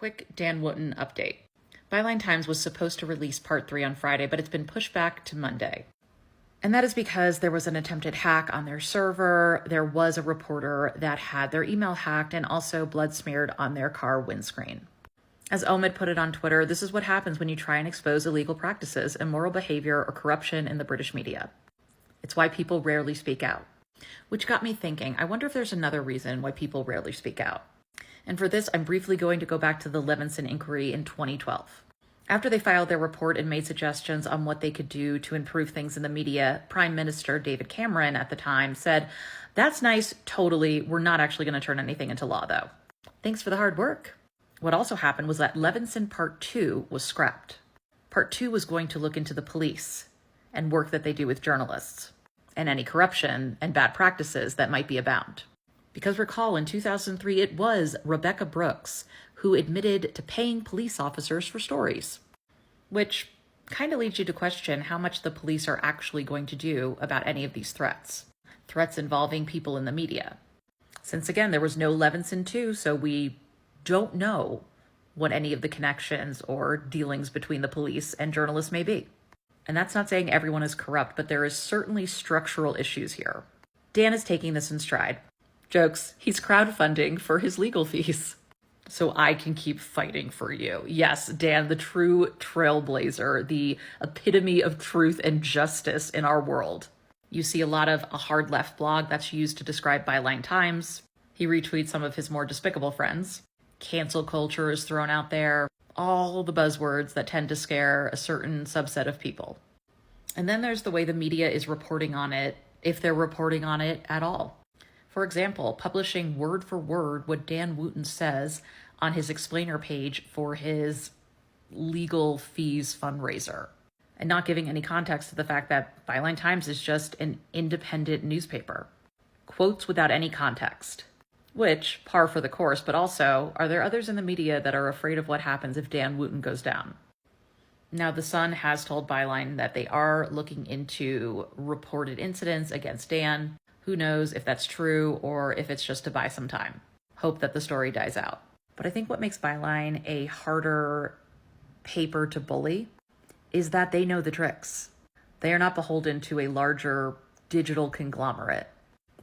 Quick Dan Wootton update. Byline Times was supposed to release part 3 on Friday, but it's been pushed back to Monday. And that is because there was an attempted hack on their server. There was a reporter that had their email hacked and also blood smeared on their car windscreen. As Omid put it on Twitter, this is what happens when you try and expose illegal practices, immoral behavior, or corruption in the British media. It's why people rarely speak out. Which got me thinking, I wonder if there's another reason why people rarely speak out. And for this, I'm briefly going to go back to the Levinson Inquiry in 2012. After they filed their report and made suggestions on what they could do to improve things in the media, Prime Minister David Cameron at the time said, "That's nice, totally. We're not actually going to turn anything into law, though. Thanks for the hard work." What also happened was that Levinson Part 2 was scrapped. Part 2 was going to look into the police and work that they do with journalists and any corruption and bad practices that might be abound. Because recall, in 2003, it was Rebecca Brooks who admitted to paying police officers for stories, which kind of leads you to question how much the police are actually going to do about any of these threats involving people in the media. Since again, there was no Levinson 2, so we don't know what any of the connections or dealings between the police and journalists may be. And that's not saying everyone is corrupt, but there is certainly structural issues here. Dan is taking this in stride. Jokes, he's crowdfunding for his legal fees. So I can keep fighting for you. Yes, Dan, the true trailblazer, the epitome of truth and justice in our world. You see a lot of a hard left blog that's used to describe Byline Times. He retweets some of his more despicable friends. Cancel culture is thrown out there. All the buzzwords that tend to scare a certain subset of people. And then there's the way the media is reporting on it, if they're reporting on it at all. For example, publishing word for word what Dan Wootton says on his explainer page for his legal fees fundraiser, and not giving any context to the fact that Byline Times is just an independent newspaper. Quotes without any context, which, par for the course, but also, are there others in the media that are afraid of what happens if Dan Wootton goes down? Now, The Sun has told Byline that they are looking into reported incidents against Dan. Who knows if that's true or if it's just to buy some time. Hope that the story dies out. But I think what makes Byline a harder paper to bully is that they know the tricks. They are not beholden to a larger digital conglomerate.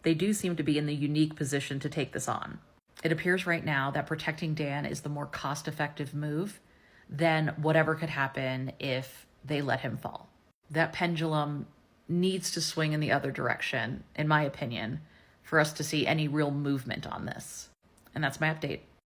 They do seem to be in the unique position to take this on. It appears right now that protecting Dan is the more cost-effective move than whatever could happen if they let him fall. That pendulum needs to swing in the other direction, in my opinion, for us to see any real movement on this. And that's my update.